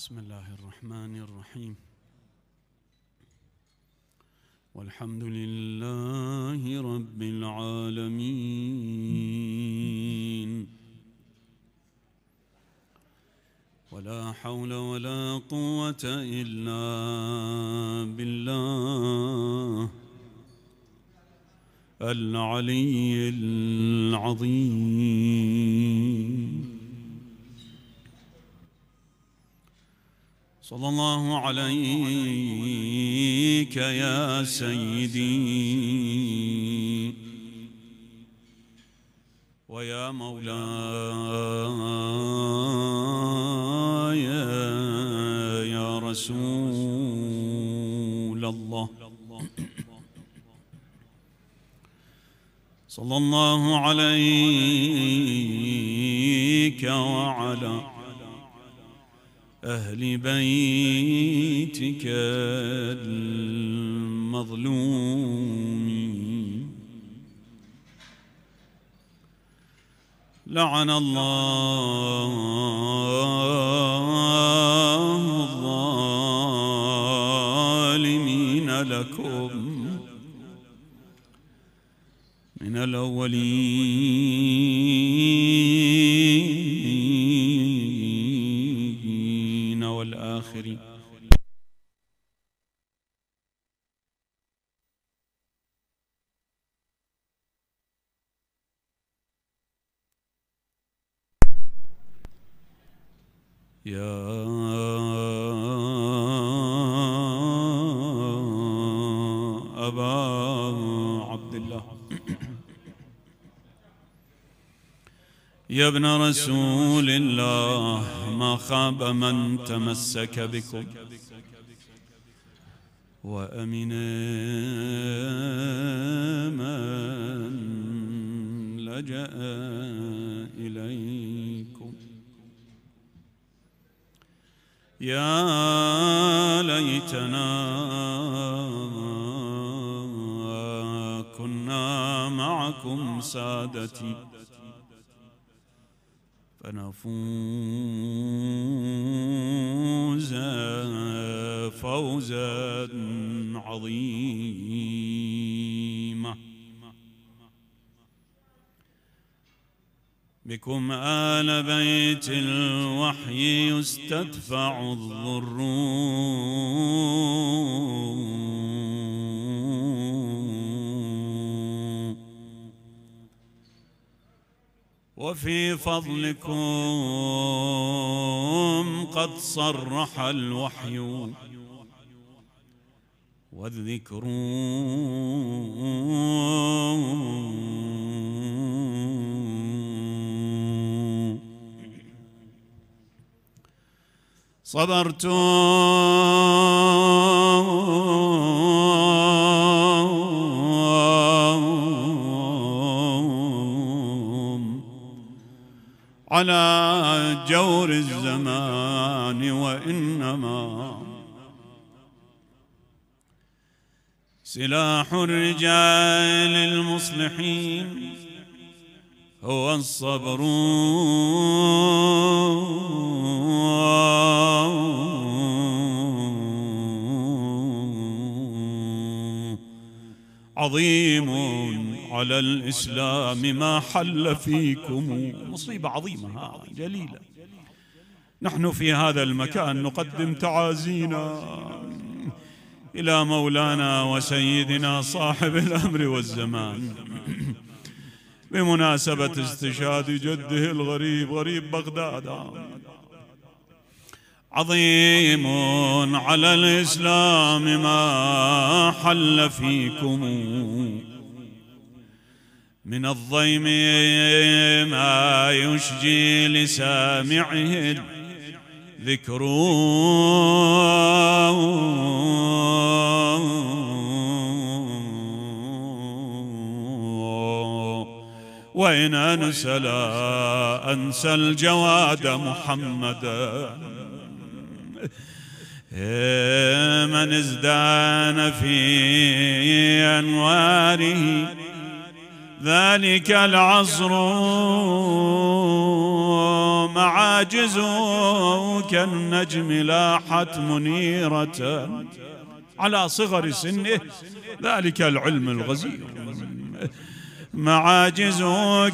بسم الله الرحمن الرحيم. والحمد لله رب العالمين، ولا حول ولا قوة إلا بالله العلي العظيم. صلى الله عليك يا سيدي ويا مولاي يا رسول الله. صلى الله عليك وعلى أهل بيتك المظلومين. لعن الله الظالمين لكم من الأولين والآخرين. يا أبا عبد الله، يا ابن رسول الله، ما خاب من تمسك بكم وأمن من لجأ إليكم. يا ليتنا كنا معكم سادتي فنفوز فوزا عظيما. بكم آل بيت الوحي يستدفع الضر وفي فضلكم قد صرح الوحي والذكر على جور الزمان، وإنما سلاح الرجال المصلحين هو الصبر عظيم على الإسلام ما حل فيكم. مصيبة عظيمة هذه جليلة. نحن في هذا المكان نقدم تعازينا إلى مولانا وسيدنا صاحب الأمر والزمان بمناسبة استشهاد جده الغريب غريب بغداد. عظيم على الإسلام ما حل فيكم من الضيم ما يشجي لسامعه الذكر وإن أنسى لا أنسى الجواد محمدا من ازدان في أنواره ذلك العصر مع معاجز كالنجم لاحت منيرة على صغر سنه، ذلك العلم الغزير. معاجز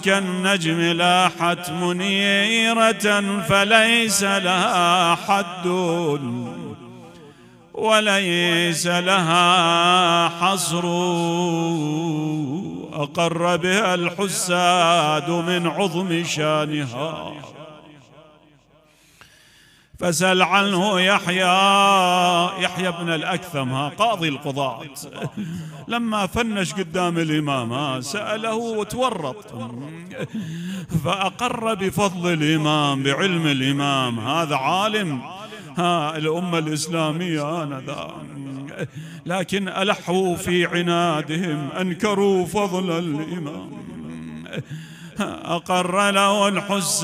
كالنجم لاحت منيرة فليس لها حد وليس لها حصر، أقر بها الحساد من عظم شانها. فسل عنه يحيى بن الأكثم قاضي القضاة، لما فنش قدام الإمام سأله وتورط، فأقر بفضل الإمام بعلم الإمام، هذا عالم الأمة الإسلامية آنذاك، لكن ألحوا في عنادهم أنكروا فضل الإمام. أقر له الحساد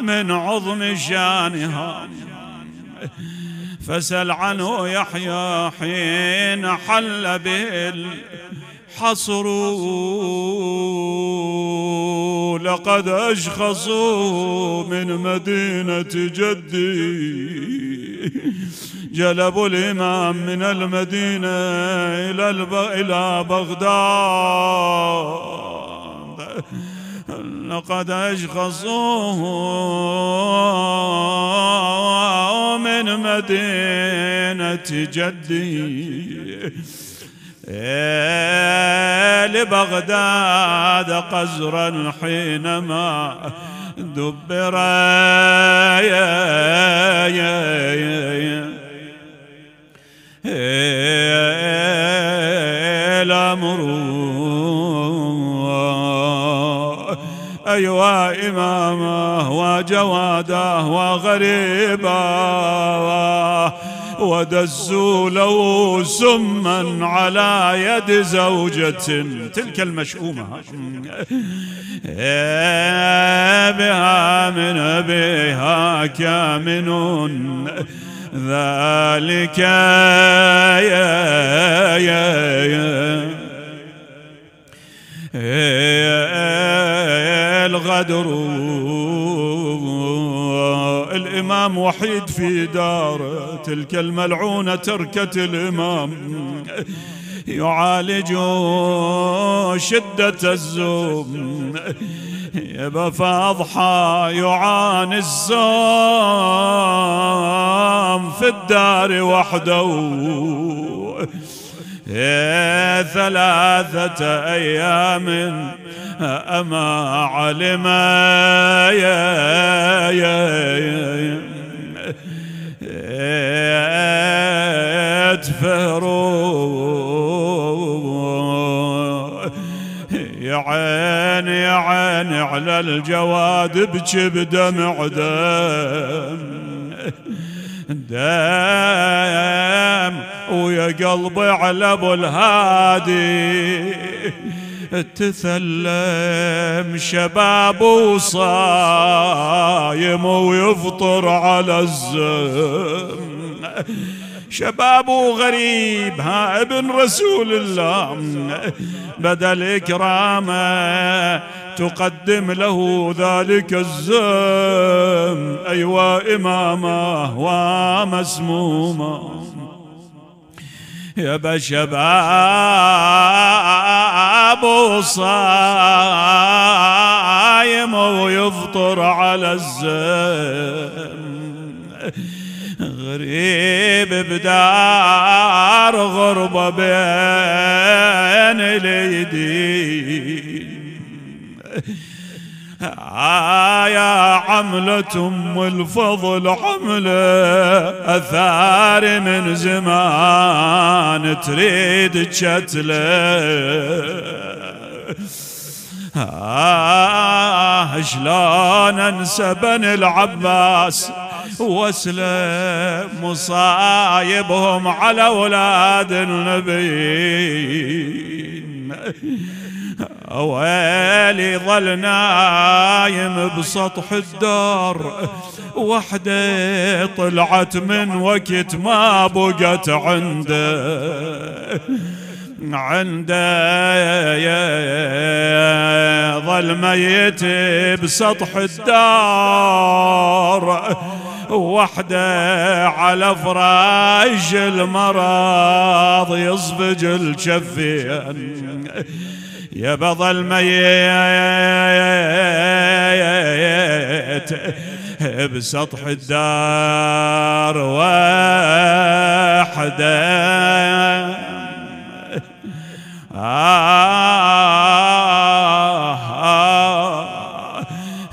من عظم شانها. فسل عنه يحيى حين حل به الحصر، لقد أشخصوا من مدينة جدي، جلبوا الإمام من المدينة إلى بغداد، لقد أشخصوه من مدينة جدي لبغداد قزرا حينما دبر الأمر. أيوا إمامه وجواده وغريبه، ودزوا له سما على يد زوجة تلك المشؤومة، بها من أبيها كامن ذلك الغدر. الإمام وحيد في داره، تلك الملعونة تركة الإمام يعالج شدة الزوم، يبا فأضحى يعاني الزوم في الدار وحده 3 أيام أما علم يا عين يا عين على الجواد ابكي بدمع دم ويا قلبي على ابو الهادي تثلم شباب وصايم ويفطر على الزم، شباب غريب ابن رسول الله بدل إكرامه تقدم له ذلك الزم. أيوا إمامه ومسمومه يا شباب وصايم ويفطر على الزم، غريب بدار غربة بين اليدين. يا عملة أم الفضل عملة أثار من زمان تريد تشتله، شلون انسى بني العباس واسلم مصايبهم على اولاد النبي. ويلي ظل نايم بسطح الدار وحده طلعت من وقت ما بقت عنده ظل ميت بسطح الدار، وحده على فراش المرض يصفج الشفين. يا بظل ميت بسطح الدار وحده،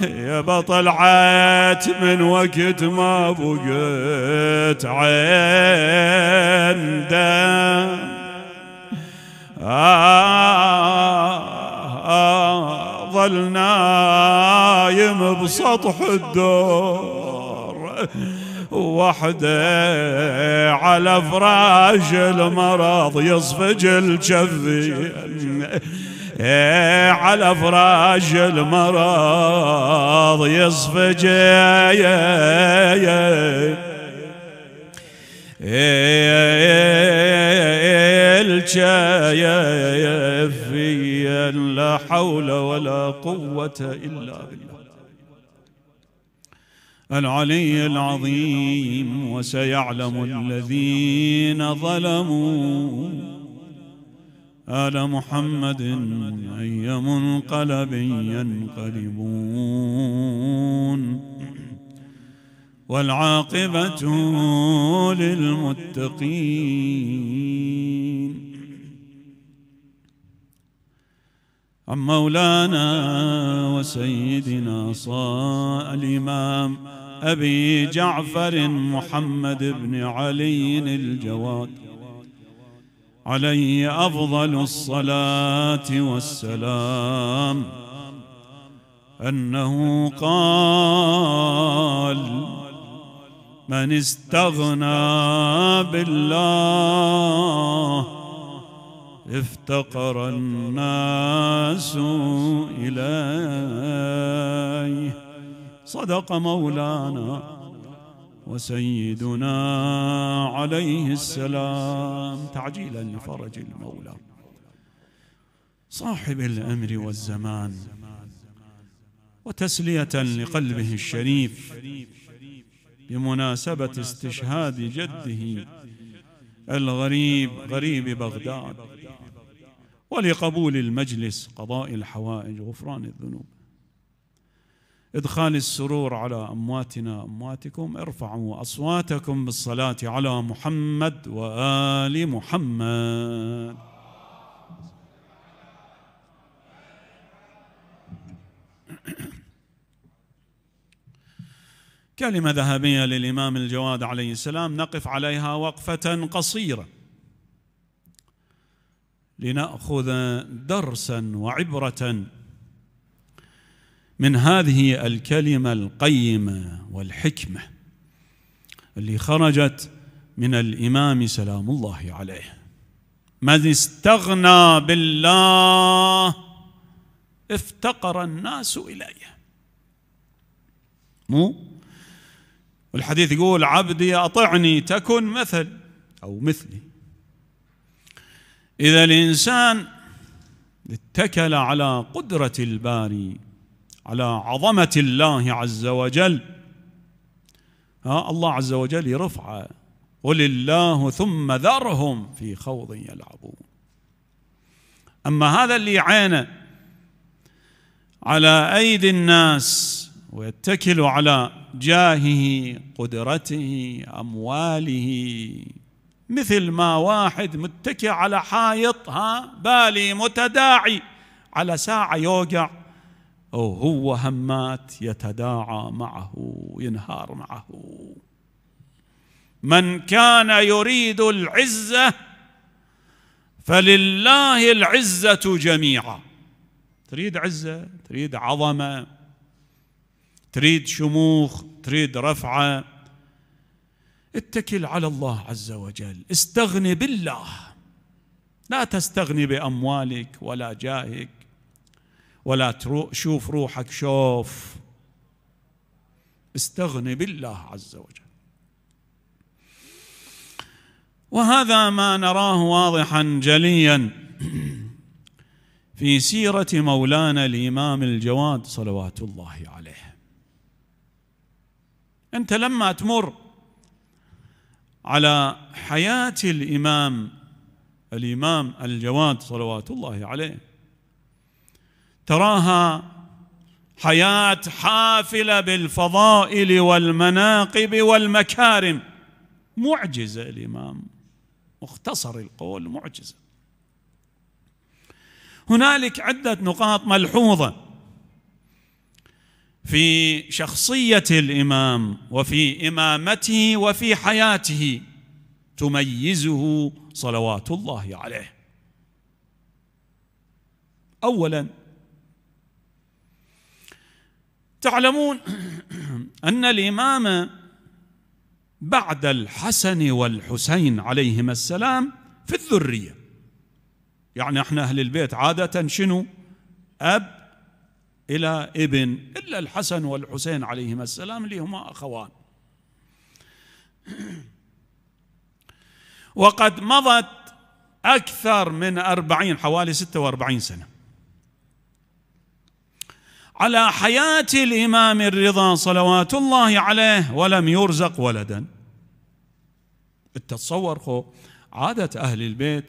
يا بطلعت من وقت ما بقيت عنده، ظل نايم بسطح الدور وحده على فراش المرض يصفج الجفين، على فراش المرض يصفج الجفين. لا حول ولا قوة إلا بالله العلي العظيم. وسيعلم الذين ظلموا آل محمد أي منقلب ينقلبون، والعاقبة للمتقين. عن مولانا وسيدنا الإمام أبي جعفر محمد بن علي الجواد عليه أفضل الصلاة والسلام أنه قال: من استغنى بالله افتقر الناس إليه. صدق مولانا وسيدنا عليه السلام، تعجيلا لفرج المولى صاحب الأمر والزمان، وتسلية لقلبه الشريف بمناسبة استشهاد جده الغريب غريب بغداد، ولقبول المجلس، قضاء الحوائج، غفران الذنوب، إدخال السرور على أمواتنا أمواتكم. ارفعوا أصواتكم بالصلاة على محمد وآل محمد. كلمة ذهبية للإمام الجواد عليه السلام نقف عليها وقفة قصيرة لنأخذ درسا وعبرة من هذه الكلمة القيمة والحكمة اللي خرجت من الإمام سلام الله عليه: من استغنى بالله افتقر الناس إليه. والحديث يقول: عبدي أطعني تكن مثل أو مثلي. إذا الإنسان اتكل على قدرة الباري، على عظمة الله عز وجل، الله عز وجل يرفعه: قل الله ثم ذرهم في خوض يلعبون. أما هذا اللي يعانى على أيدي الناس ويتكل على جاهه، قدرته، أمواله، مثل ما واحد متكئ على حائط بالي متداعي على ساعة يوقع، وهو همات يتداعى معه ينهار معه. من كان يريد العزة فلله العزة جميعا. تريد عزة، تريد عظمة، تريد شموخ، تريد رفعة، اتكل على الله عز وجل، استغني بالله. لا تستغني بأموالك ولا جاهك ولا شوف روحك شوف، استغني بالله عز وجل. وهذا ما نراه واضحا جليا في سيرة مولانا الإمام الجواد صلوات الله عليه. أنت لما تمر على حياة الإمام الجواد صلوات الله عليه تراها حياة حافلة بالفضائل والمناقب والمكارم، معجزة. الإمام مختصر القول معجزة. هنالك عدة نقاط ملحوظة في شخصية الإمام وفي إمامته وفي حياته تميزه صلوات الله عليه. أولا، تعلمون أن الإمام بعد الحسن والحسين عليهما السلام في الذرية، يعني احنا أهل البيت عادة شنو؟ أب إلى ابن، إلا الحسن والحسين عليهما السلام اللي هما أخوان. وقد مضت أكثر من 40 حوالي 46 سنة على حياة الإمام الرضا صلوات الله عليه ولم يرزق ولدا. التصور عادة أهل البيت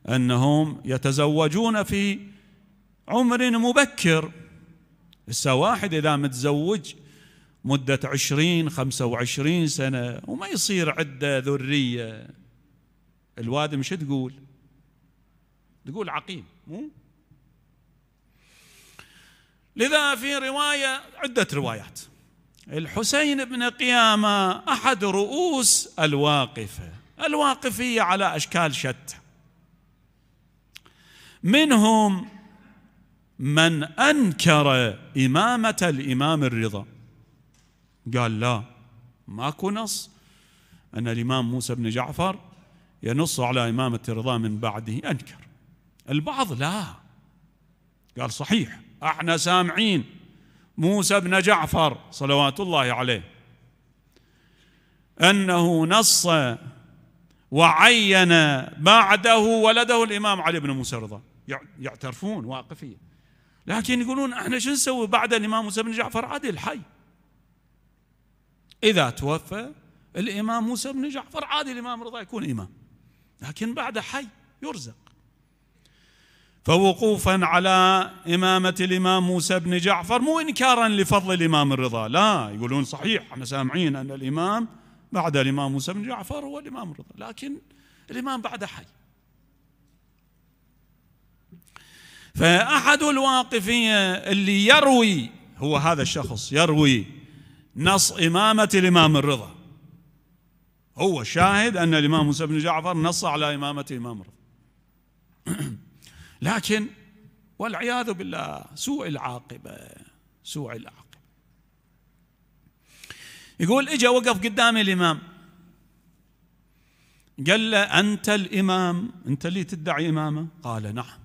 أنهم يتزوجون في عمر مبكر. واحد إذا متزوج مدة 20-25 سنة وما يصير عنده ذرية، الواد مش تقول عقيم، مو؟ لذا في رواية، عدة روايات، الحسين بن قيامة أحد رؤوس الواقفية على أشكال شتى، منهم من أنكر إمامة الإمام الرضا، قال لا، ماكو نص أن الإمام موسى بن جعفر ينص على إمامة الرضا من بعده، أنكر. البعض لا، قال صحيح، احنا سامعين موسى بن جعفر صلوات الله عليه أنه نص وعين بعده ولده الإمام علي بن موسى الرضا، يعترفون واقفية، لكن يقولون احنا شو نسوي بعد الإمام موسى بن جعفر؟ عادل حي، إذا توفى الإمام موسى بن جعفر عادي الإمام الرضا يكون إمام، لكن بعد حي يرزق. فوقوفا على إمامة الإمام موسى بن جعفر مو إنكارا لفضل الإمام الرضا، لا، يقولون صحيح احنا سامعين أن الإمام بعد الإمام موسى بن جعفر هو الإمام الرضا، لكن الإمام بعد حي. فأحد الواقفية اللي يروي، هو هذا الشخص يروي نص إمامة الإمام الرضا، هو شاهد أن الإمام موسى بن جعفر نص على إمامة الإمام الرضا، لكن والعياذ بالله سوء العاقبة. يقول إجا وقف قدام الإمام قال له أنت الإمام، أنت اللي تدعي إمامة؟ قال نعم.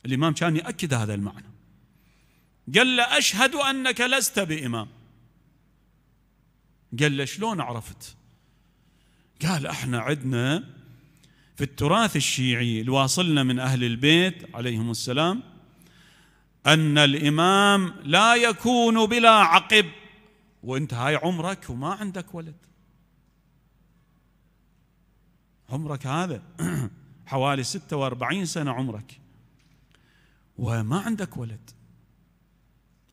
الإمام كان يأكد هذا المعنى، قال له أشهد أنك لست بإمام. قال له شلون عرفت؟ قال احنا عندنا في التراث الشيعي الواصلنا من أهل البيت عليهم السلام أن الإمام لا يكون بلا عقب، وانت هاي عمرك وما عندك ولد، عمرك هذا حوالي 46 سنة عمرك وما عندك ولد،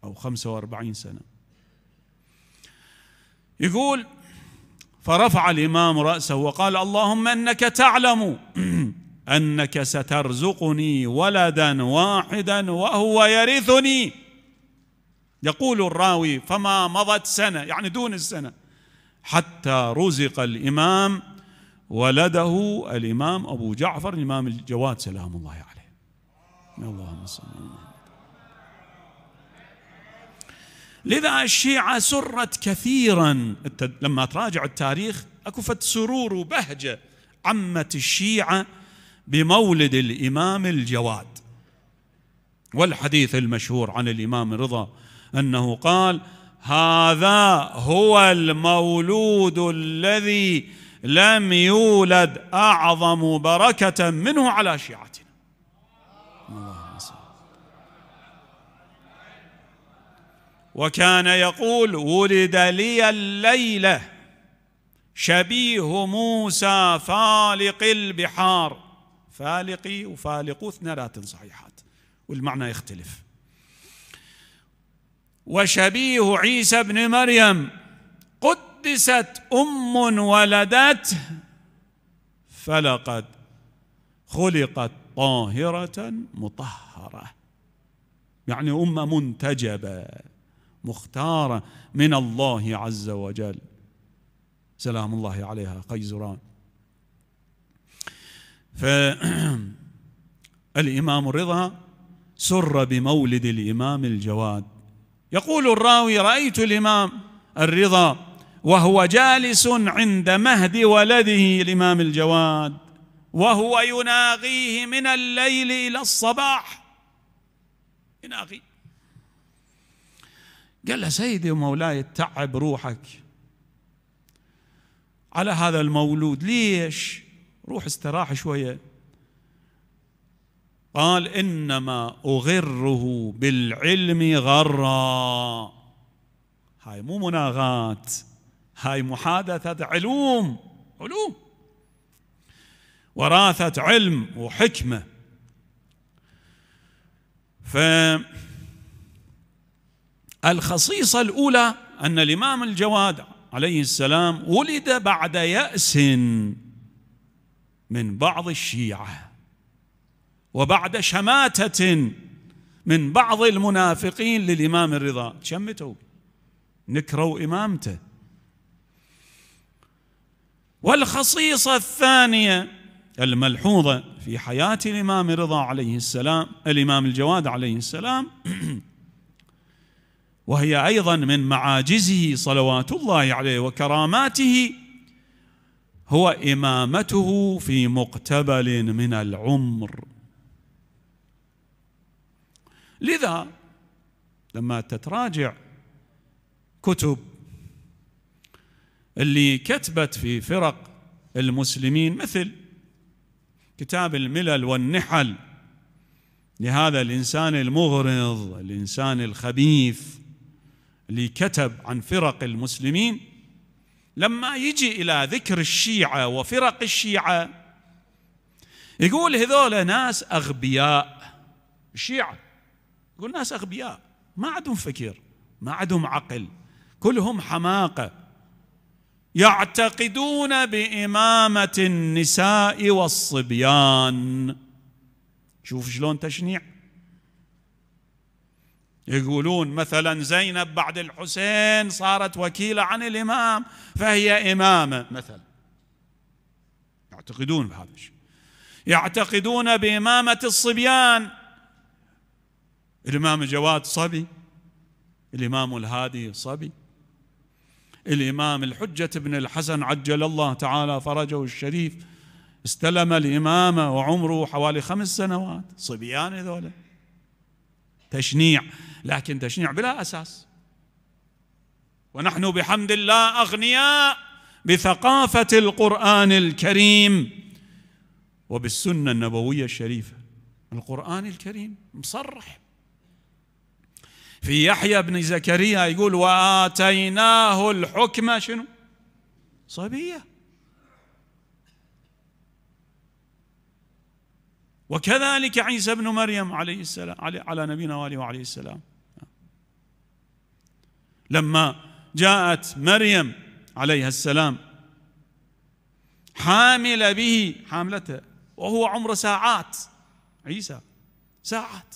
أو 45 سنة. يقول فرفع الإمام رأسه وقال اللهم أنك تعلم أنك سترزقني ولدا واحدا وهو يرثني. يقول الراوي فما مضت سنة، يعني دون السنة، حتى رزق الإمام ولده الإمام أبو جعفر الإمام الجواد سلام الله عليه. اللهم صل على محمد. لذا الشيعة سرت كثيرا، لما تراجع التاريخ اكو فد سرور وبهجة عمت الشيعة بمولد الإمام الجواد. والحديث المشهور عن الإمام الرضا أنه قال هذا هو المولود الذي لم يولد أعظم بركة منه على شيعتنا. اللهم صل. وكان يقول: ولد لي الليلة شبيه موسى فالق البحار. فالقي وفالقوا اثنينات صحيحات والمعنى يختلف. وشبيه عيسى بن مريم قدست ولدته فلقد خلقت طاهرة مطهرة، يعني منتجبة مختارة من الله عز وجل سلام الله عليها قيزران. فالإمام الرضا سر بمولد الإمام الجواد. يقول الراوي: رأيت الإمام الرضا وهو جالس عند مهد ولده الإمام الجواد وهو يناغيه من الليل إلى الصباح، يناغي. قال له: سيدي ومولاي تعب روحك على هذا المولود، ليش؟ روح استراح شوية. قال: إنما أغره بالعلم غرا. هاي مو مناغاة، هاي محادثة علوم وراثة علم وحكمة. فالخصيصة الأولى أن الإمام الجواد عليه السلام ولد بعد يأس من بعض الشيعة وبعد شماتة من بعض المنافقين للإمام الرضا، شمتوا نكروا إمامته. والخصيصة الثانية الملحوظة في حياة الإمام الرضا عليه السلام، الإمام الجواد عليه السلام، وهي أيضا من معاجزه صلوات الله عليه وكراماته، هو إمامته في مقتبل من العمر. لذا لما تتراجع كتب اللي كتبت في فرق المسلمين مثل كتاب الملل والنحل لهذا الإنسان المغرض، الإنسان الخبيث اللي كتب عن فرق المسلمين، لما يجي إلى ذكر الشيعة وفرق الشيعة يقول هذول ناس أغبياء. الشيعة يقول ناس أغبياء، ما عندهم فكر، ما عندهم عقل، كلهم حماقة، يعتقدون بإمامة النساء والصبيان. شوف شلون تشنيع. يقولون مثلا زينب بعد الحسين صارت وكيلة عن الإمام فهي إمامة مثلا، يعتقدون بهذا الشيء. يعتقدون بإمامة الصبيان، الإمام الجواد صبي، الإمام الهادي صبي، الإمام الحجة بن الحسن عجل الله تعالى فرجه الشريف استلم الإمامة وعمره حوالي 5 سنوات، صبيان هذول. تشنيع، لكن تشنيع بلا أساس. ونحن بحمد الله أغنياء بثقافة القرآن الكريم وبالسنة النبوية الشريفة. القرآن الكريم مصرح في يحيى بن زكريا يقول: وآتيناه الحكم شنو؟ صبية. وكذلك عيسى بن مريم عليه السلام، على نبينا وآله وعليه السلام، لما جاءت مريم عليها السلام حاملة به، حاملته وهو عمره ساعات، عيسى ساعات،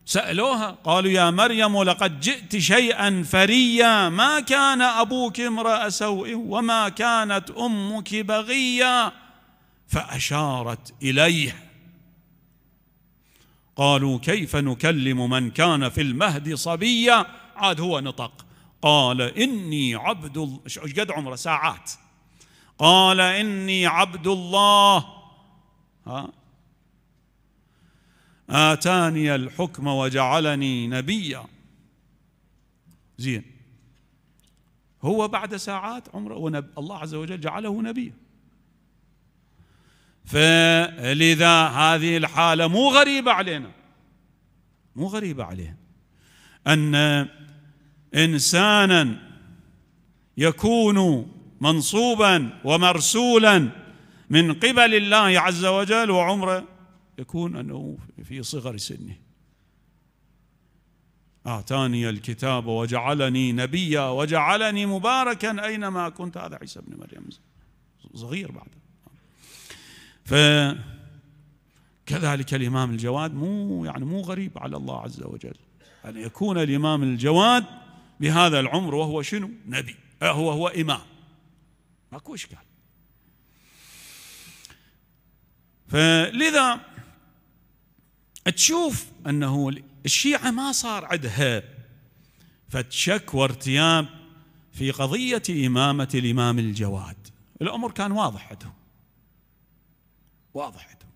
وسألوها قالوا: يا مريم لقد جئت شيئا فريا، ما كان أبوك امرأ سوء وما كانت أمك بغيا. فأشارت إليه. قالوا: كيف نكلم من كان في المهد صبيا؟ عاد هو نطق، قال: إني عبد الله. ايش قد عمره؟ ساعات. قال: إني عبد الله آتاني الحكم وجعلني نبيا. زين، هو بعد ساعات عمره الله عز وجل جعله نبيا. فلذا هذه الحالة مو غريبة علينا، مو غريبة علينا أن إنسانا يكون منصوبا ومرسولا من قبل الله عز وجل وعمره يكون أنه في صغر سنه. آتاني الكتاب وجعلني نبيا وجعلني مباركا أينما كنت. هذا عيسى بن مريم صغير بعد. فكذلك الإمام الجواد مو غريب على الله عز وجل أن يكون الإمام الجواد بهذا العمر وهو شنو؟ نبي، هو إمام، ماكو إشكال. فلذا تشوف أنه الشيعة ما صار عندها فتشك وارتياب في قضية إمامة الإمام الجواد، الأمر كان واضح عندهم، واضح عندهم.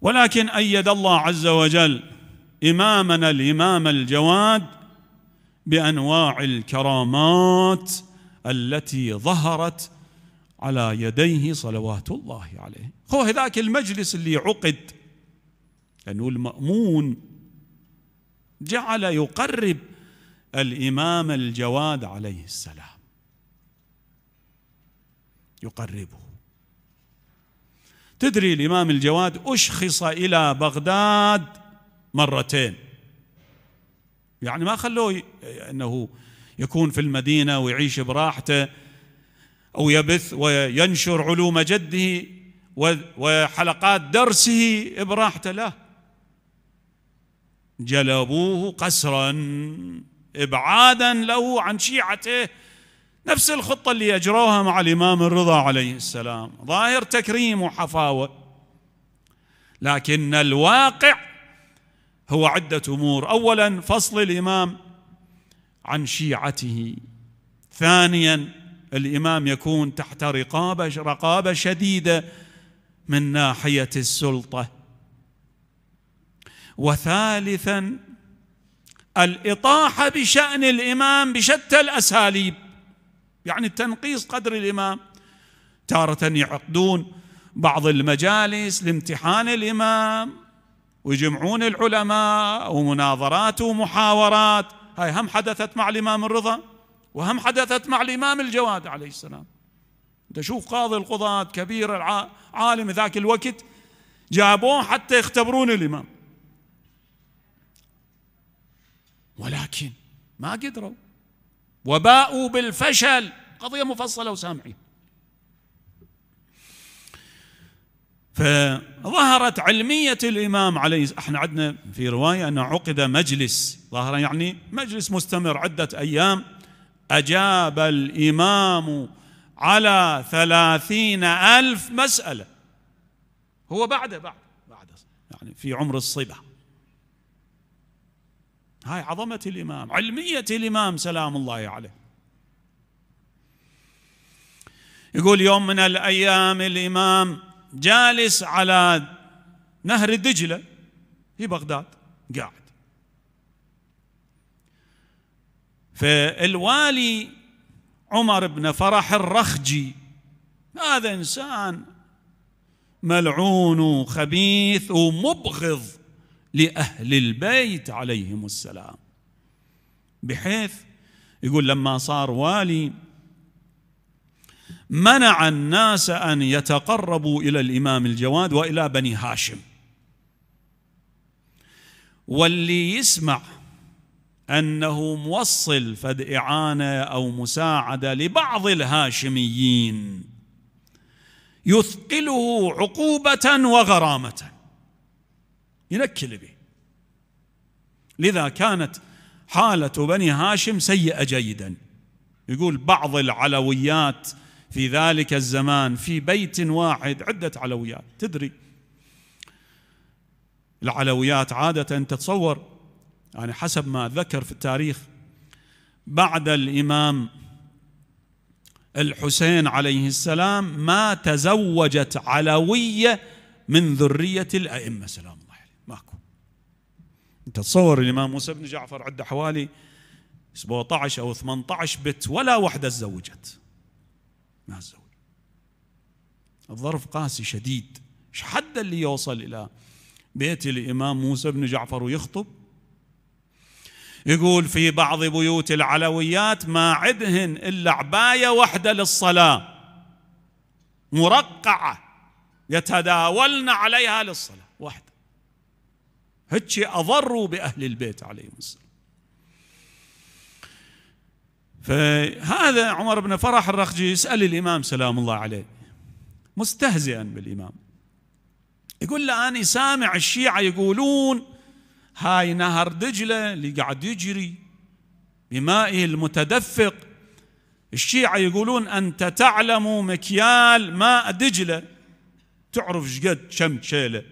ولكن أيد الله عز وجل إمامنا الإمام الجواد بأنواع الكرامات التي ظهرت على يديه صلوات الله عليه. هو هذاك المجلس اللي عقد لأنه المأمون جعل يقرب الإمام الجواد عليه السلام، يقربه. تدري الإمام الجواد أشخص إلى بغداد مرتين، يعني ما خلوه أنه يكون في المدينة ويعيش براحته أو يبث وينشر علوم جده وحلقات درسه براحته، لا، جلبوه قسرا إبعادا له عن شيعته، نفس الخطة اللي يجروها مع الإمام الرضا عليه السلام، ظاهر تكريم وحفاوة، لكن الواقع هو عدة أمور. أولا فصل الإمام عن شيعته، ثانيا الإمام يكون تحت رقابة شديدة من ناحية السلطة، وثالثا الإطاحة بشأن الإمام بشتى الأساليب، يعني التنقيص قدر الإمام. تارة يعقدون بعض المجالس لامتحان الإمام ويجمعون العلماء ومناظرات ومحاورات، هاي هم حدثت مع الإمام الرضا وهم حدثت مع الإمام الجواد عليه السلام. انت شوف قاضي القضاة كبير عالم ذاك الوقت جابوه حتى يختبرون الإمام، ولكن ما قدروا وباءوا بالفشل. قضية مفصلة وسامعين. فظهرت علمية الإمام عليه. احنا عندنا في رواية أنه عقد مجلس، ظاهرا يعني مجلس مستمر عدة أيام، أجاب الإمام على 30,000 مسألة. هو بعد يعني في عمر الصبا. هاي عظمة الإمام، علمية الإمام سلام الله عليه. يقول يوم من الأيام الإمام جالس على نهر الدجلة في بغداد قاعد، فالوالي عمر بن فرح الرخجي، هذا إنسان ملعون وخبيث ومبغض لأهل البيت عليهم السلام، بحيث يقول لما صار والي منع الناس أن يتقربوا إلى الإمام الجواد وإلى بني هاشم، واللي يسمع أنه موصل فد إعانة أو مساعدة لبعض الهاشميين يثقله عقوبة وغرامة، ينكل به. لذا كانت حالة بني هاشم سيئة جيدا. يقول بعض العلويات في ذلك الزمان في بيت واحد عدة علويات. تدري العلويات عادة تتصور، يعني حسب ما ذكر في التاريخ، بعد الإمام الحسين عليه السلام ما تزوجت علوية من ذرية الأئمة سلام الله عليه، ماكو. انت تصور الإمام موسى بن جعفر عنده حوالي 17 أو 18 بت، ولا وحدة تزوجت، ما تزوج. الظرف قاسي شديد. ايش حد اللي يوصل إلى بيت الإمام موسى بن جعفر ويخطب؟ يقول في بعض بيوت العلويات ما عدهن إلا عباية واحدة للصلاة مرقعة يتداولن عليها للصلاة واحدة. هيك أضروا بأهل البيت عليهم السلام. فهذا عمر بن فرح الرخجي يسأل الإمام سلام الله عليه مستهزئا بالإمام، يقول له أنا سامع الشيعة يقولون هاي نهر دجلة اللي قاعد يجري بمائه المتدفق، الشيعة يقولون أنت تعلم مكيال ماء دجلة، تعرف شقد كم شيلة،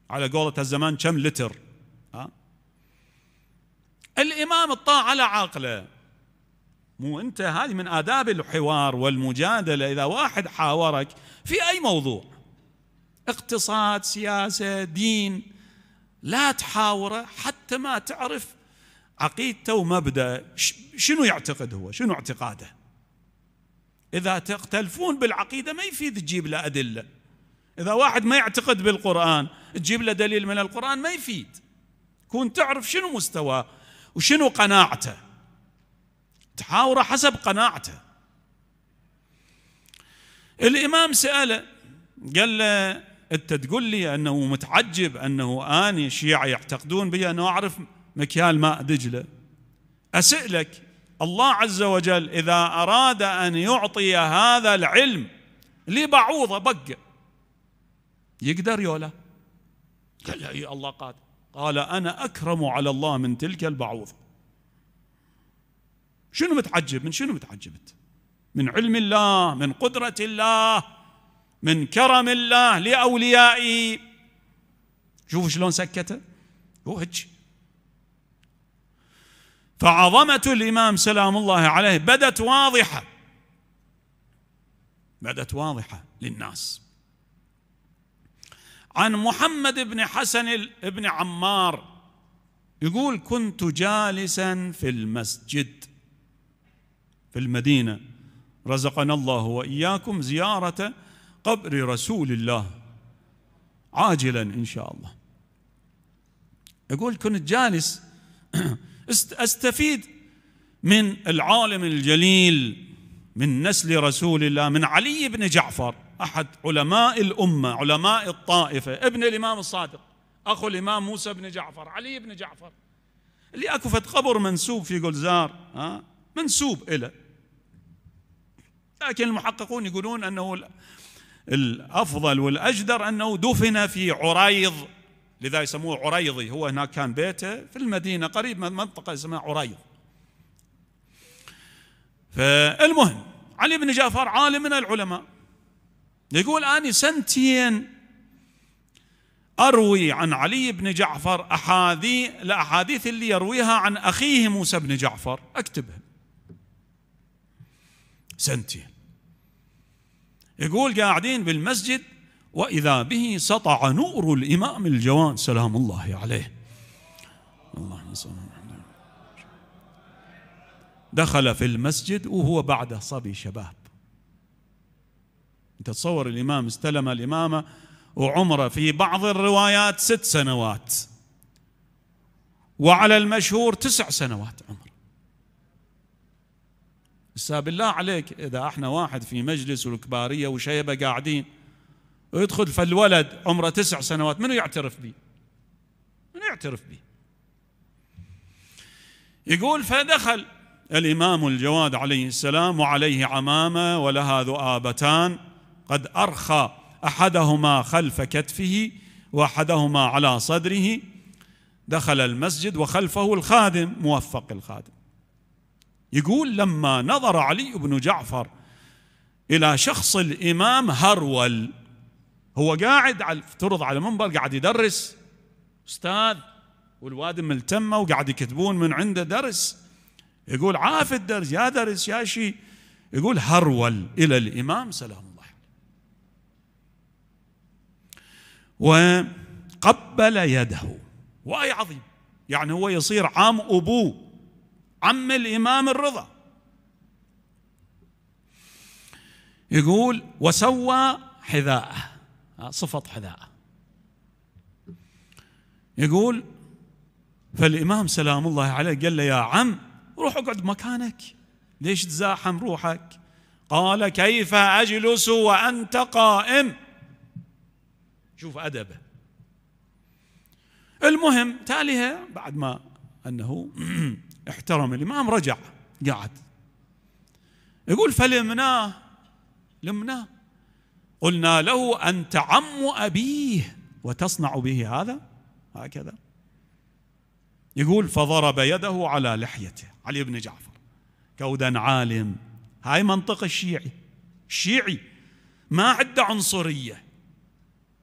على قولة الزمان كم لتر. الإمام اطاع على عقله، مو أنت هذه من آداب الحوار والمجادلة، إذا واحد حاورك في أي موضوع اقتصاد سياسة دين لا تحاوره حتى ما تعرف عقيدته ومبدأ شنو يعتقد هو، شنو اعتقاده. إذا تختلفون بالعقيدة ما يفيد تجيب له أدلة. إذا واحد ما يعتقد بالقرآن تجيب له دليل من القرآن ما يفيد. كون تعرف شنو مستواه وشنو قناعته، تحاوره حسب قناعته. الإمام سأله قال له أنت تقول لي أنه متعجب أنه أنا الشيعة يعتقدون بي أنه أعرف مكيال ماء دجلة، أسألك الله عز وجل إذا أراد أن يعطي هذا العلم لبعوضة بقى يقدر يولا؟ قال له إيه الله قادر. قال أنا أكرم على الله من تلك البعوضة. شنو متعجب؟ من شنو متعجبت؟ من علم الله، من قدرة الله، من كرم الله لأوليائه. شوفوا شلون سكته هو هيك. فعظمة الإمام سلام الله عليه بدت واضحة، بدت واضحة للناس. عن محمد بن حسن بن عمار يقول كنت جالسا في المسجد في المدينة، رزقنا الله وإياكم زيارة قبر رسول الله عاجلا إن شاء الله. يقول كنت جالس أستفيد من العالم الجليل من نسل رسول الله، من علي بن جعفر أحد علماء الأمة علماء الطائفة، ابن الإمام الصادق أخو الإمام موسى بن جعفر، علي بن جعفر اللي أكو فت قبر منسوب في قلزار منسوب إلى، لكن المحققون يقولون أنه الأفضل والأجدر أنه دفن في عريض، لذا يسموه عريضي. هو هناك كان بيته في المدينة قريب من منطقة اسمها عريض. فالمهم علي بن جعفر عالم من العلماء، يقول أنا سنتين أروي عن علي بن جعفر الأحاديث اللي يرويها عن أخيه موسى بن جعفر أكتبها سنتين. يقول قاعدين بالمسجد وإذا به سطع نور الإمام الجوان سلام الله عليه، اللهم صل على محمد، دخل في المسجد وهو بعده صبي شباب. انت تصور الإمام استلم الإمامة وعمره في بعض الروايات 6 سنوات، وعلى المشهور 9 سنوات عمر. بس بالله عليك إذا احنا واحد في مجلس والكبارية وشيبة قاعدين ويدخل فالولد عمره 9 سنوات، منو يعترف به؟ منو يعترف به؟ يقول فدخل الإمام الجواد عليه السلام وعليه عمامة ولها ذؤابتان قد أرخى أحدهما خلف كتفه وأحدهما على صدره. دخل المسجد وخلفه الخادم موفق الخادم. يقول لما نظر علي بن جعفر إلى شخص الإمام هرول، هو قاعد افترض على منبر قاعد يدرس أستاذ والواد ملتمة وقاعد يكتبون من عنده درس، يقول عاف الدرس يا درس يا شيء، يقول هرول إلى الإمام سلام الله وقبل يده. وأي عظيم، يعني هو يصير عم أبوه، عم الإمام الرضا. يقول وسوى حذاءه، صفة حذاءه. يقول فالإمام سلام الله عليه قال له يا عم روح اقعد مكانك، ليش تزاحم روحك؟ قال كيف أجلس وأنت قائم؟ شوف أدبه. المهم تاليها بعد ما أنه احترم الإمام رجع قعد. يقول فلمناه، لمناه، قلنا له أنت عم أبيه وتصنع به هذا هكذا. يقول فضرب يده على لحيته، علي بن جعفر كودا عالم. هاي منطق الشيعي. الشيعي ما عنده عنصرية،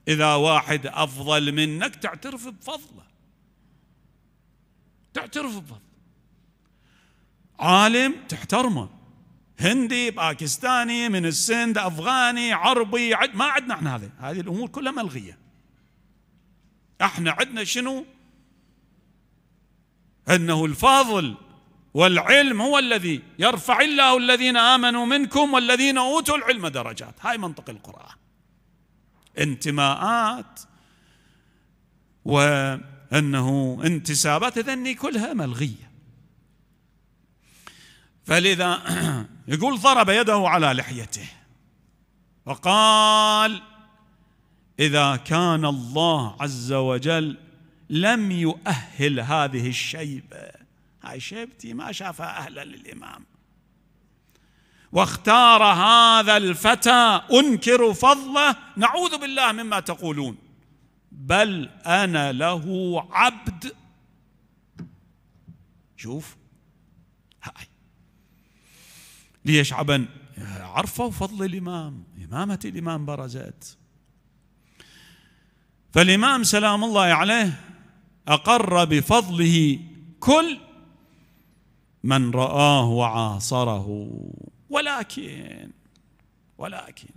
إذا واحد أفضل منك تعترف بفضله، تعترف بفضله. عالم تحترمه، هندي باكستاني من السند أفغاني عربي، ما عندنا احنا هذه الأمور كلها ملغية. احنا عندنا شنو؟ أنه الفاضل والعلم هو الذي يرفع الله الذين آمنوا منكم والذين أوتوا العلم درجات. هاي منطق القرآن. انتماءات وأنه انتسابات ذني كلها ملغية. فلذا يقول ضرب يده على لحيته وقال إذا كان الله عز وجل لم يؤهل هذه الشيبة، هاي شيبتي ما شافها أهلا للإمام، واختار هذا الفتى أنكر فضله، نعوذ بالله مما تقولون، بل أنا له عبد. شوف هاي ليش عبن عرفوا فضل الإمام، إمامة الإمام برزت. فالإمام سلام الله عليه أقر بفضله كل من رآه وعاصره، ولكن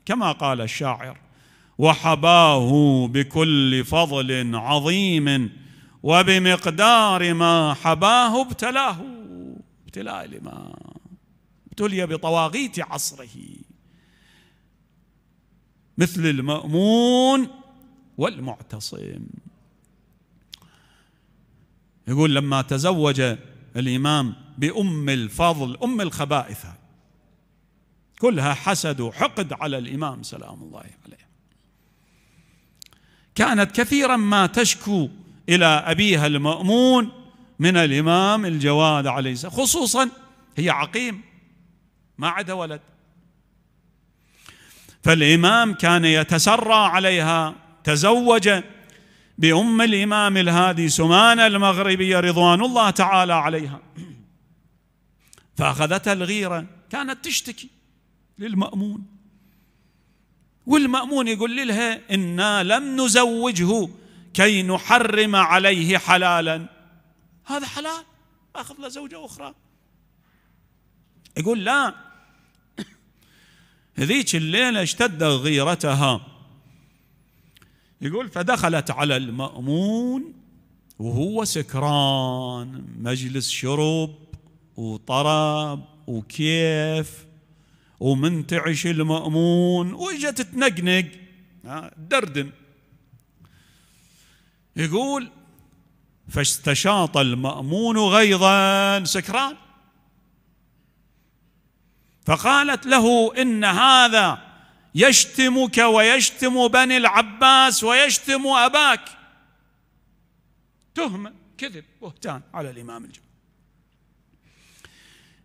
كما قال الشاعر وحباه بكل فضل عظيم وبمقدار ما حباه ابتلاه. ابتلاء الإمام، ابتلي بطواغيت عصره مثل المأمون والمعتصم. يقول لما تزوج الإمام بأم الفضل أم الخبائث كلها حسد وحقد على الإمام سلام الله عليه، كانت كثيرا ما تشكو إلى أبيها المأمون من الإمام الجواد عليه السلام، خصوصا هي عقيم ما عدا ولد، فالإمام كان يتسرى عليها. تزوج بأم الإمام الهادي سمانة المغربية رضوان الله تعالى عليها، فأخذتها الغيرة، كانت تشتكي للمأمون، والمأمون يقول لها إنا لم نزوجه كي نحرم عليه حلالا، هذا حلال أخذ له زوجة أخرى. يقول لا، هذيك الليلة اشتد غيرتها. يقول فدخلت على المأمون وهو سكران، مجلس شرب وطرب وكيف ومنتعش المأمون، وإجت تنقنق دردن. يقول فاستشاط المأمون غيظا، سكران، فقالت له إن هذا يشتمك ويشتم بني العباس ويشتم أباك، تهمة كذب بهتان على الإمام الجواد.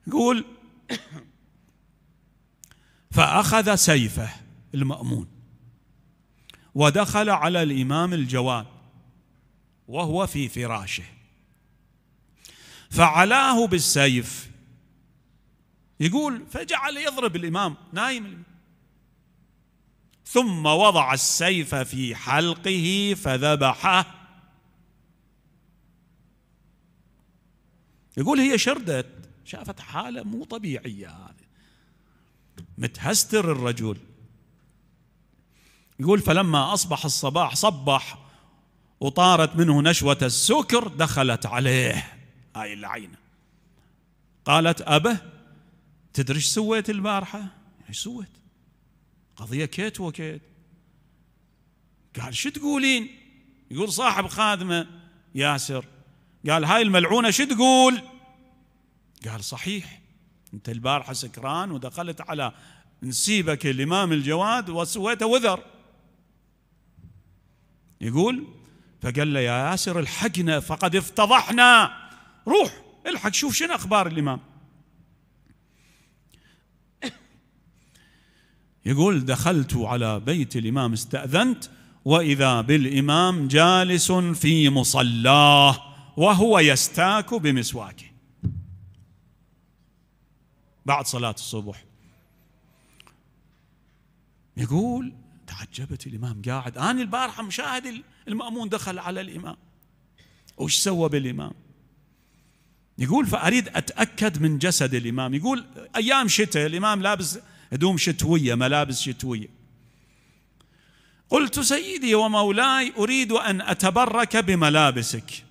يقول فأخذ سيفه المأمون ودخل على الإمام الجواد وهو في فراشه، فعلاه بالسيف. يقول فجعل يضرب الإمام نايم، ثم وضع السيف في حلقه فذبحه. يقول هي شردت، شافت حالة مو طبيعية، هذه متهستر الرجل. يقول فلما أصبح الصباح صبح وطارت منه نشوة السكر، دخلت عليه هاي اللعينة، قالت أبه تدري ايش سويت البارحة؟ ايش سويت؟ قضية كيت وكيت. قال شو تقولين؟ يقول صاحب خادمه ياسر، قال هاي الملعونة شو تقول؟ قال صحيح، انت البارحة سكران ودخلت على نسيبك الإمام الجواد وسويته وذر. يقول فقال له يا ياسر الحقنا فقد افتضحنا، روح الحق شوف شنو أخبار الإمام. يقول دخلت على بيت الإمام استأذنت وإذا بالإمام جالس في مصلاه وهو يستاك بمسواكه بعد صلاة الصبح. يقول تعجبت الإمام قاعد، أنا البارحة مشاهد المأمون دخل على الإمام وش سوى بالإمام. يقول فأريد أتأكد من جسد الإمام. يقول أيام شتاء الإمام لابس هدوم شتوية، ملابس شتوية. قلت سيدي ومولاي أريد أن أتبرك بملابسك،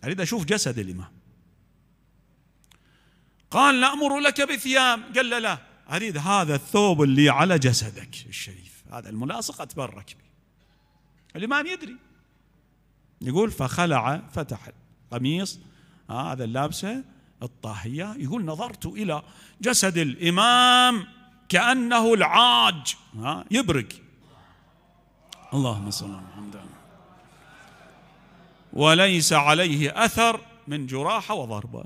أريد أشوف جسد الإمام. قال نأمر لك بثياب. قال له لا، أريد هذا الثوب اللي على جسدك الشريف، هذا الملاصق أتبرك به. الإمام يدري. يقول فخلع، فتح قميص هذا اللابسه الطاهية. يقول نظرت إلى جسد الإمام كأنه العاج يبرق. اللهم صل على محمد وليس عليه أثر من جراحة وضربة.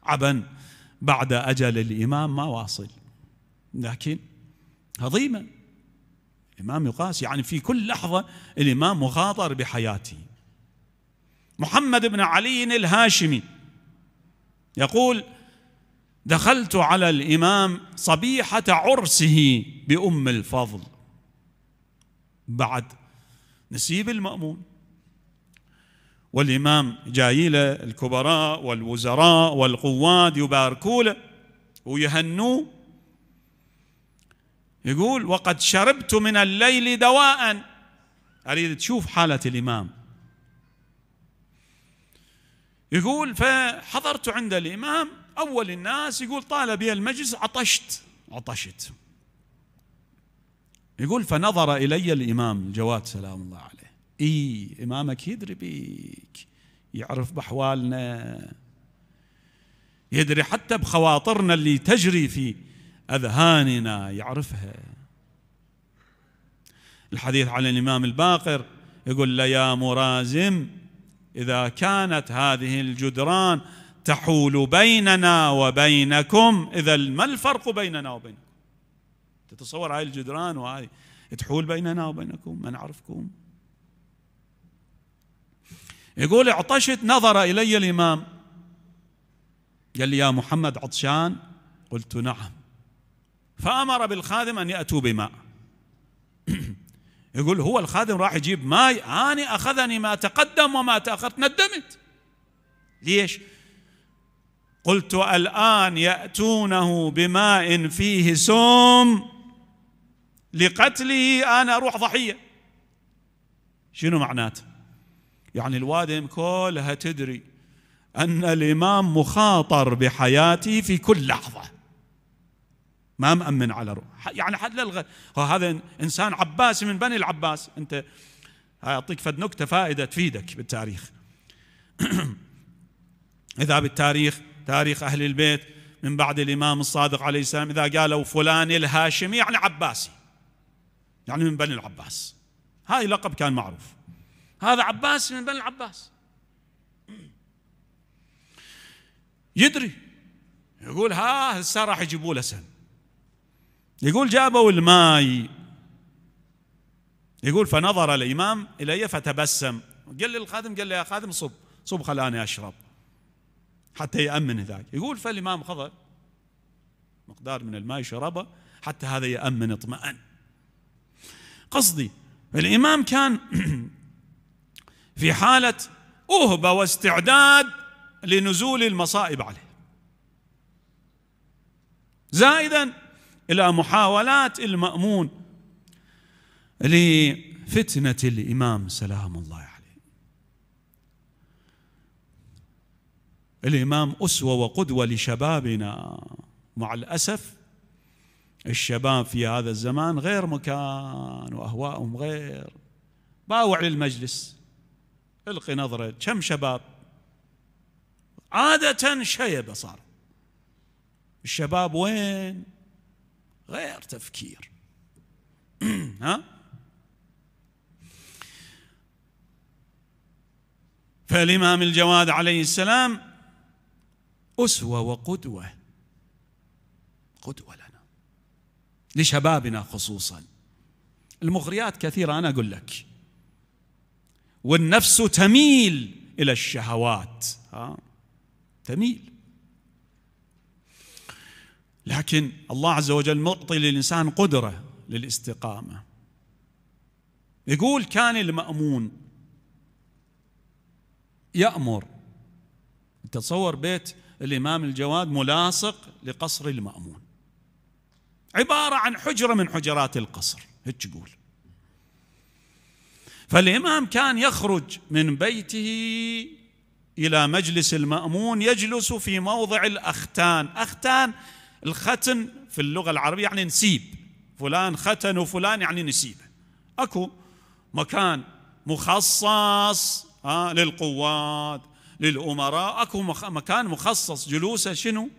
عبا بعد أجل الإمام ما واصل، لكن هضيمة الإمام يقاس، يعني في كل لحظة الإمام مخاطر بحياته. محمد بن علي الهاشمي يقول دخلت على الإمام صبيحة عرسه بأم الفضل بعد نسيب المأمون، والإمام جاي له الكبراء والوزراء والقواد يباركوا له ويهنوه. يقول وقد شربت من الليل دواء، أريد تشوف حالة الإمام. يقول فحضرت عند الإمام أول الناس، يقول طال بي المجلس عطشت. يقول فنظر إلي الإمام الجواد سلام الله عليه، إمامك يدري بيك، يعرف بأحوالنا، يدري حتى بخواطرنا اللي تجري في أذهاننا يعرفها. الحديث عن الإمام الباقر يقول له يا مرازم إذا كانت هذه الجدران تحول بيننا وبينكم إذا ما الفرق بيننا وبينكم؟ تتصور هاي الجدران وهاي تحول بيننا وبينكم ما نعرفكم. يقول عطشت، نظر إلي الإمام قال لي يا محمد عطشان؟ قلت نعم. فأمر بالخادم أن يأتوا بماء. يقول هو الخادم راح يجيب ماء، أنا أخذني ما تقدم وما تأخرت، ندمت. ليش؟ قلت الآن يأتونه بماء فيه سم لقتله، أنا أروح ضحية. شنو معناته؟ يعني الوادم كلها تدري أن الإمام مخاطر بحياته في كل لحظة، ما مأمن على روح، يعني حد للغد. هذا إنسان عباسي من بني العباس. أنت أعطيك فد نكتة فائدة تفيدك بالتاريخ. إذا بالتاريخ تاريخ أهل البيت من بعد الإمام الصادق عليه السلام، إذا قالوا فلان الهاشمي يعني عباسي، يعني من بني العباس، هاي لقب كان معروف، هذا عباسي من بني العباس. يدري. يقول هسه راح يجيبوا له سن. يقول جابوا الماء. يقول فنظر الإمام إلي فتبسم، قال لي الخادم، قال لي يا خادم صب خلاني أشرب حتى يأمن ذاك. يقول فالإمام خضر مقدار من الماء شربه حتى هذا يأمن اطمأن. قصدي الإمام كان في حالة أهبة واستعداد لنزول المصائب عليه، زائدا إلى محاولات المأمون لفتنة الإمام سلام الله عليه. الإمام أسوة وقدوة لشبابنا، مع الأسف الشباب في هذا الزمان غير مكان وأهواءهم غير. باوع للمجلس القي نظرة كم شباب عادة شيبة صار. الشباب وين؟ غير تفكير. ها؟ فالإمام الجواد عليه السلام أسوة وقدوة، قدوة لنا لشبابنا خصوصا. المغريات كثيرة أنا أقول لك، والنفس تميل إلى الشهوات، تميل، لكن الله عز وجل معطي للإنسان قدرة للاستقامة. يقول كان المأمون يأمر، تصور بيت الإمام الجواد ملاصق لقصر المأمون، عبارة عن حجرة من حجرات القصر، هيك يقول. فالإمام كان يخرج من بيته إلى مجلس المأمون، يجلس في موضع الأختان. أختان الختن في اللغة العربية يعني نسيب، فلان ختن وفلان يعني نسيبه. أكو مكان مخصص للقوات للأمراء، أكو مكان مخصص جلوسه شنو؟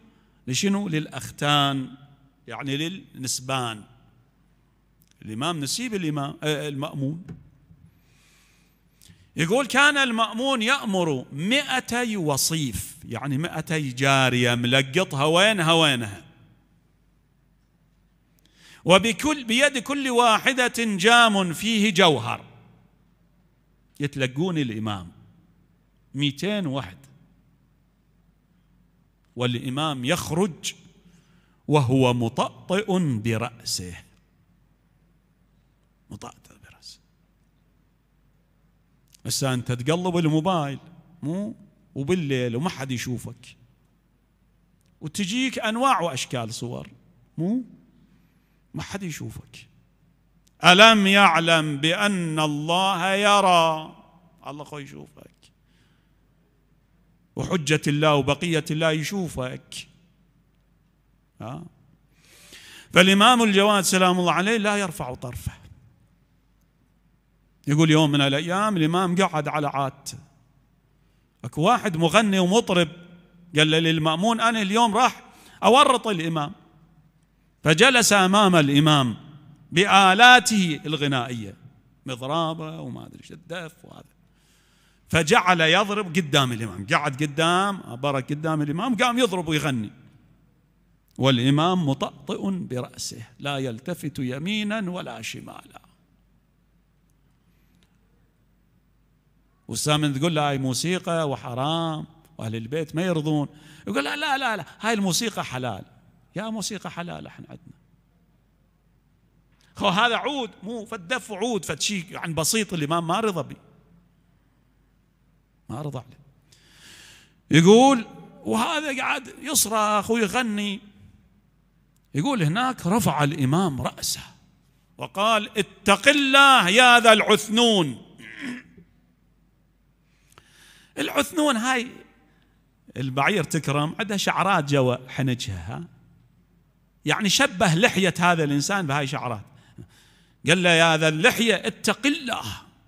لشنو؟ للأختان، يعني للنسبان. الإمام نسيب الإمام المأمون. يقول كان المأمون يأمر 200 وصيف، يعني 200 جارية ملقطها وينها، بيد كل واحدة جام فيه جوهر، يتلقون الإمام 200 وحد، والإمام يخرج وهو مطأطئ برأسه، مطأطئ برأسه. هسه أنت تقلب الموبايل مو وبالليل وما حد يشوفك، وتجيك أنواع وأشكال صور مو ما حد يشوفك. ألم يعلم بأن الله يرى؟ الله خو يشوفك، وحجة الله وبقية الله يشوفك. فالإمام الجواد سلام الله عليه لا يرفع طرفه. يقول يوم من الأيام الإمام قعد على عادته، اكو واحد مغني ومطرب قال للمأمون أنا اليوم راح أورط الإمام، فجلس أمام الإمام بآلاته الغنائية، مضرابة وما أدري الدف وهذا، فجعل يضرب قدام الإمام، قعد قدام برك قدام الإمام، قام يضرب ويغني، والإمام مطأطئ برأسه لا يلتفت يمينا ولا شمالا. والسامن تقول له هاي موسيقى وحرام وأهل البيت ما يرضون، يقول لا لا لا, لا هاي الموسيقى حلال. يا موسيقى حلال احنا عندنا، هو هذا عود مو فالدف عود فتشي عن بسيط. الإمام ما رضى بي، ما رضى عليه. يقول وهذا قاعد يصرخ ويغني. يقول هناك رفع الإمام رأسه وقال اتق الله يا ذا العثنون. العثنون هاي البعير تكرم، عندها شعرات جوا حنجها، يعني شبه لحية هذا الإنسان بهاي شعرات. قال له يا ذا اللحية اتق الله.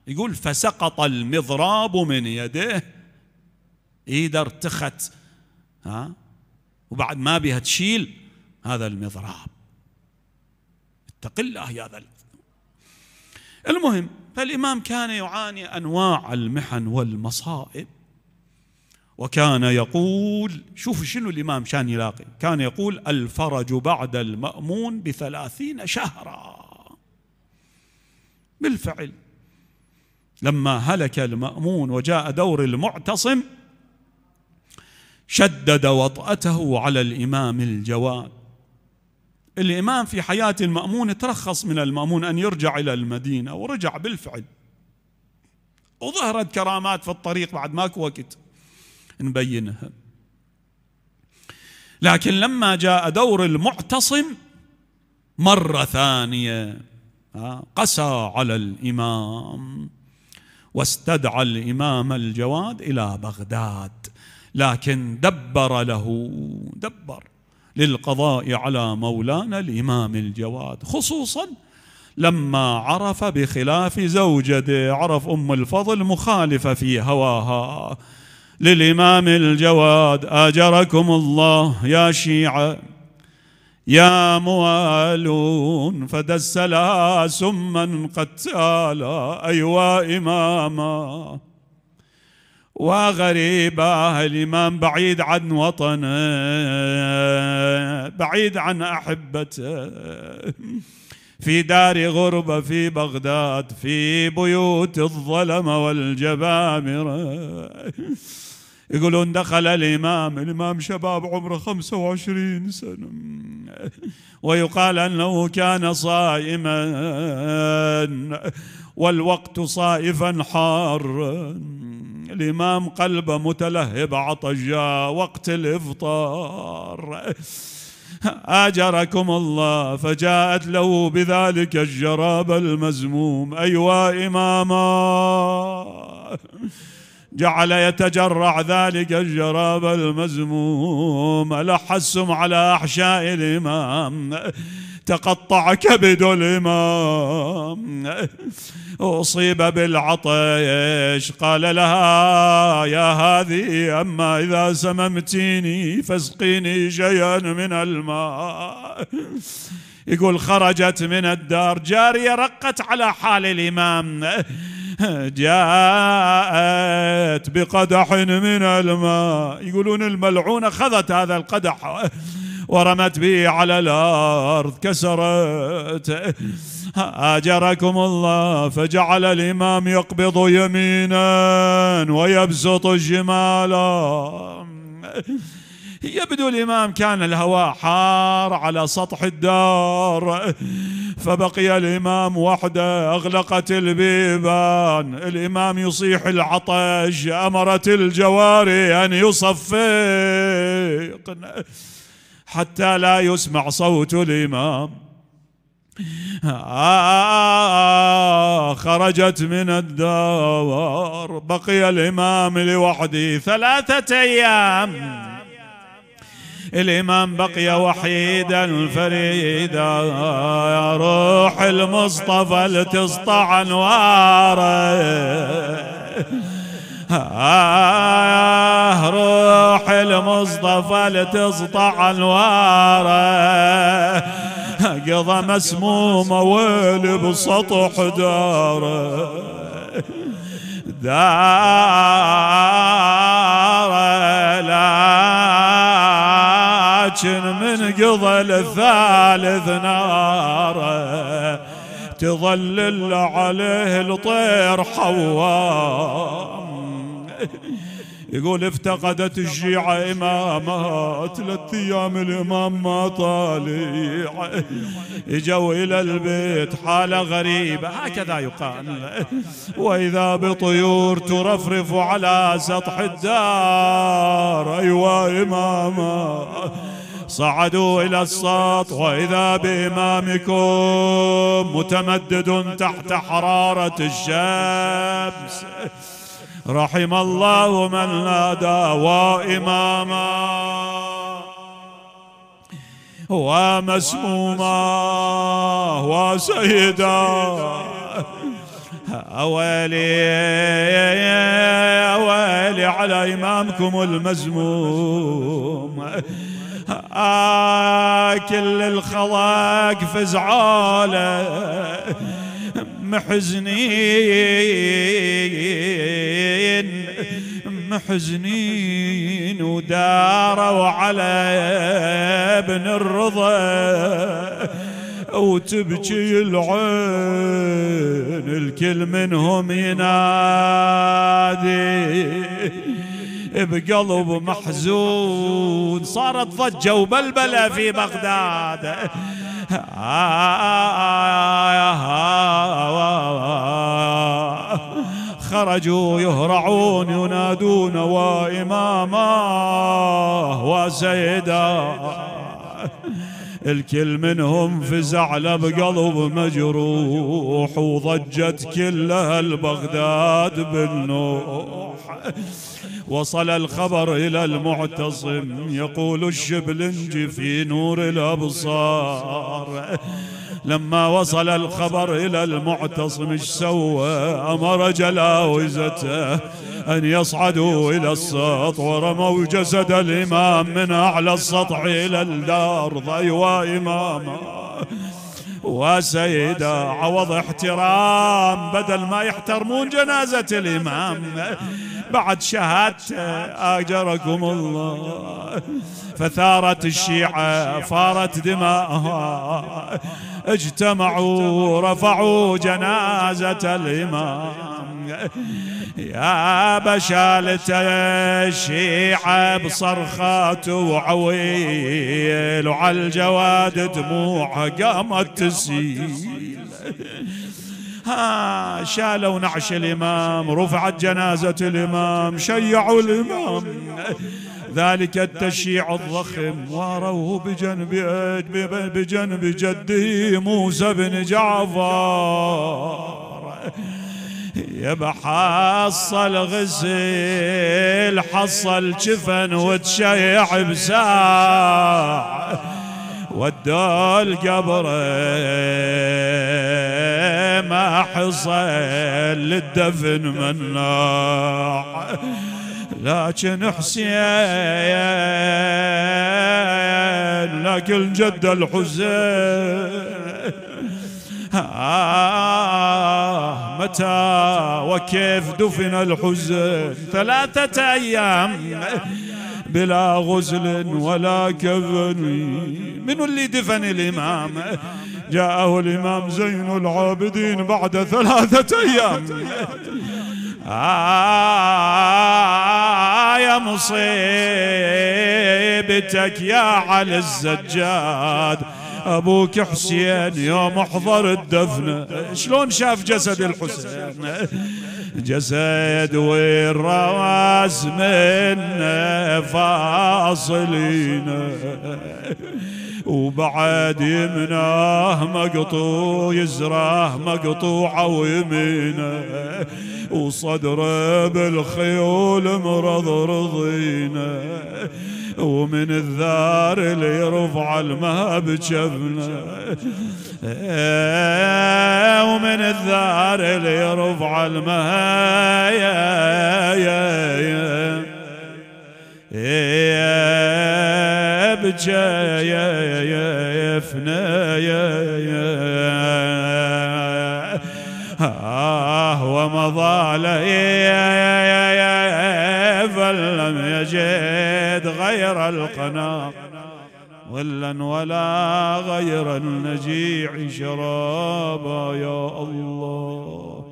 يقول فسقط المضراب من يده، ايده ارتخت وبعد ما بها تشيل هذا المضراب. اتق الله يا ذا. المهم فالإمام كان يعاني أنواع المحن والمصائب، وكان يقول شوفوا شنو الإمام كان يلاقي، كان يقول الفرج بعد المأمون ب30 شهرا. بالفعل لما هلك المأمون وجاء دور المعتصم شدد وطأته على الإمام الجواد. الإمام في حياة المأمون ترخص من المأمون أن يرجع إلى المدينة، ورجع بالفعل، وظهرت كرامات في الطريق بعد ماكو وقت نبينها. لكن لما جاء دور المعتصم مرة ثانية قسى على الإمام واستدعى الإمام الجواد إلى بغداد، لكن دبر للقضاء على مولانا الإمام الجواد، خصوصا لما عرف بخلاف زوجته، عرف أم الفضل مخالفة في هواها للإمام الجواد. آجركم الله يا شيعة يا موالون، فدس لها سما قتالا، أيوا إماما وغريبا. الإمام بعيد عن وطنه، بعيد عن أحبته، في دار غربة في بغداد، في بيوت الظلمة والجبابرة. يقولون دخل الإمام شباب عمره 25 سنة، ويقال أنه كان صائما والوقت صائفا حارا. الإمام قلبه متلهب عطش، جاء وقت الإفطار. آجركم الله، فجاءت له بذلك الجراب المزموم، أيوا إماما. جعل يتجرع ذلك الجراب المزموم، ألح السم على أحشاء الإمام، تقطع كبد الإمام، أصيب بالعطش. قال لها يا هذه أما إذا سممتيني فاسقيني شيئا من الماء. يقول خرجت من الدار جارية رقت على حال الإمام، جاءت بقدح من الماء. يقولون الملعونة أخذت هذا القدح ورمت به على الأرض كسرت. آجركم الله، فجعل الإمام يقبض يمينا ويبسط شمالا. يبدو الإمام كان الهواء حار على سطح الدار، فبقي الإمام وحده، أغلقت البيبان. الإمام يصيح العطش، أمرت الجواري أن يصفقن حتى لا يسمع صوت الإمام. خرجت من الدار، بقي الإمام لوحده 3 أيام. الإمام بقي وحيدا فريدا، يا روح المصطفى لتسطع أنواره، روح المصطفى لتسطع أنواره. قضى مسمومة ويلي بسطح داره، لكن من قضى الثالث ناره، تظلل عليه الطير حوام. يقول افتقدت الشيعة إمامها 3 أيام، الإمام ما طالع. اجوا إلى البيت حالة غريبة، هكذا يقال، وإذا بطيور ترفرف على سطح الدار، أيوا إماما. صعدوا إلى السطح، وإذا بإمامكم متمدد تحت حرارة الشمس. رحم الله من نادى وإماما ومسموما وسيدا. أويلي أويلي على إمامكم المزموم، كل الخلق فزعاله محزنين وداروا على ابن الرضا، وتبكي العين الكل منهم ينادي بقلب محزون. صارت ضجة وبلبلة في بغداد، خرجوا يهرعون ينادون وإماما وسيدا. الكل منهم فزع له بقلب مجروح، وضجت كل أهل بغداد بالنوح. وصل الخبر إلى المعتصم يقول الشبلنجي في نور الأبصار. لما وصل الخبر إلى المعتصم ايش سوى؟ أمر جلاوزته أن يصعدوا إلى السطح، ورموا جسد الإمام من أعلى السطح إلى الأرض. أيوا إماما وسيدة عوض احترام، بدل ما يحترمون جنازة الإمام بعد شهادته أجركم الله. فثارت الشيعة فارت دماءها، اجتمعوا رفعوا جنازة الإمام. يا بشالة الشيعة بصرخات وعويل، وعلى الجواد دموعها قامت تسيل. شالوا نعش الإمام، رفعت جنازة الإمام، شيعوا الإمام ذلك التشييع الضخم، واروه بجنب جده موسى بن جعفر. يبا حصل غسل حصل جفن وتشيع بساع، ودوا القبر ما حصل للدفن مناع. لكن حسين لكن جد الحسين متى وكيف دفن الحسين؟ 3 أيام بلا غسل ولا كفن. من اللي دفن الإمام؟ جاءه الإمام زين العابدين بعد 3 أيام. يا مصيبتك يا علي الزجاد، أبوك حسين يوم احضر الدفن شلون شاف جسد الحسين؟ جسد والراس من فاصلين، وبعد يمناه مقطوع يزراه مقطوعة ويمينه، وصدره بالخيول مرضرضينه، ومن الذار اللي يرفع الماء بجفنه، ومن الذار اللي يرفع الماء ومضى له فلم يجد غير القنا ظلا ولا غير النجيع شرابا. يا الله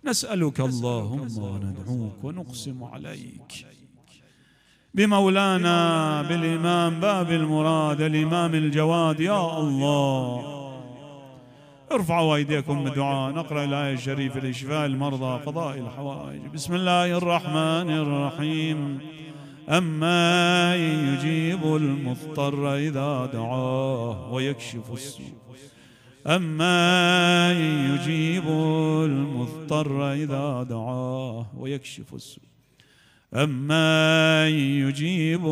نسألك اللهم وندعوك ونقسم عليك بمولانا بالإمام باب المراد الإمام الجواد. يا الله ارفعوا أيديكم بالدعاء، نقرأ الآية الشريفة لشفاء المرضى قضاء الحوائج. بسم الله الرحمن الرحيم. أما يجيب المضطر إذا دعاه ويكشف السوء، أما يجيب المضطر إذا دعاه ويكشف السوء، أما يجيب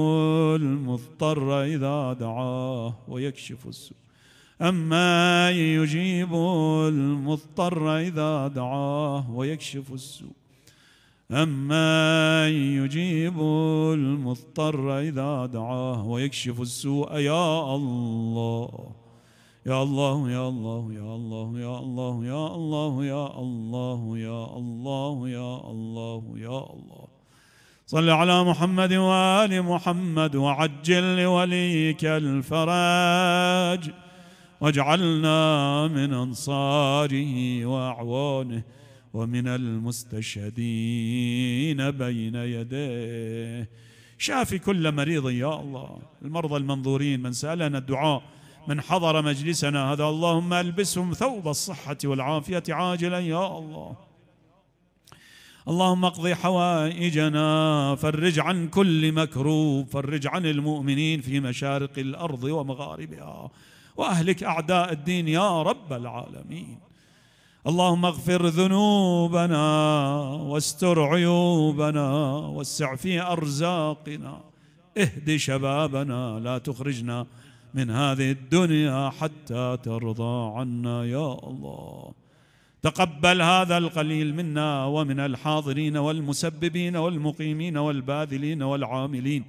المضطر إذا دعاه ويكشف السوء، أما يجيب المضطر إذا دعاه ويكشف السوء، أما يجيب المضطر إذا دعاه ويكشف السوء. يا الله يا الله يا الله يا الله يا الله يا الله يا الله يا الله يا الله يا الله. صل على محمد وآل محمد وعجل لوليك الفرج، واجعلنا من أنصاره وأعوانه ومن المستشهدين بين يديه. شافي كل مريض يا الله، المرضى المنظورين، من سألنا الدعاء، من حضر مجلسنا هذا، اللهم ألبسهم ثوب الصحة والعافية عاجلا يا الله. اللهم اقض حوائجنا، فرج عن كل مكروب، فرج عن المؤمنين في مشارق الأرض ومغاربها، وأهلك أعداء الدين يا رب العالمين. اللهم اغفر ذنوبنا واستر عيوبنا، وسع في أرزاقنا، اهد شبابنا، لا تخرجنا من هذه الدنيا حتى ترضى عنا يا الله. تقبل هذا القليل منا ومن الحاضرين والمسببين والمقيمين والباذلين والعاملين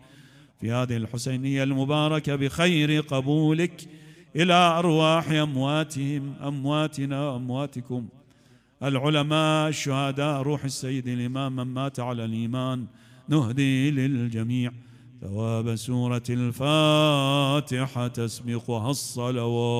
في هذه الحسينية المباركة بخير قبولك إلى أرواح أمواتهم، أمواتنا أمواتكم، العلماء الشهداء، روح السيد الإمام من مات على الإيمان. نهدي للجميع ثواب سورة الفاتحة تسبقها الصلوات.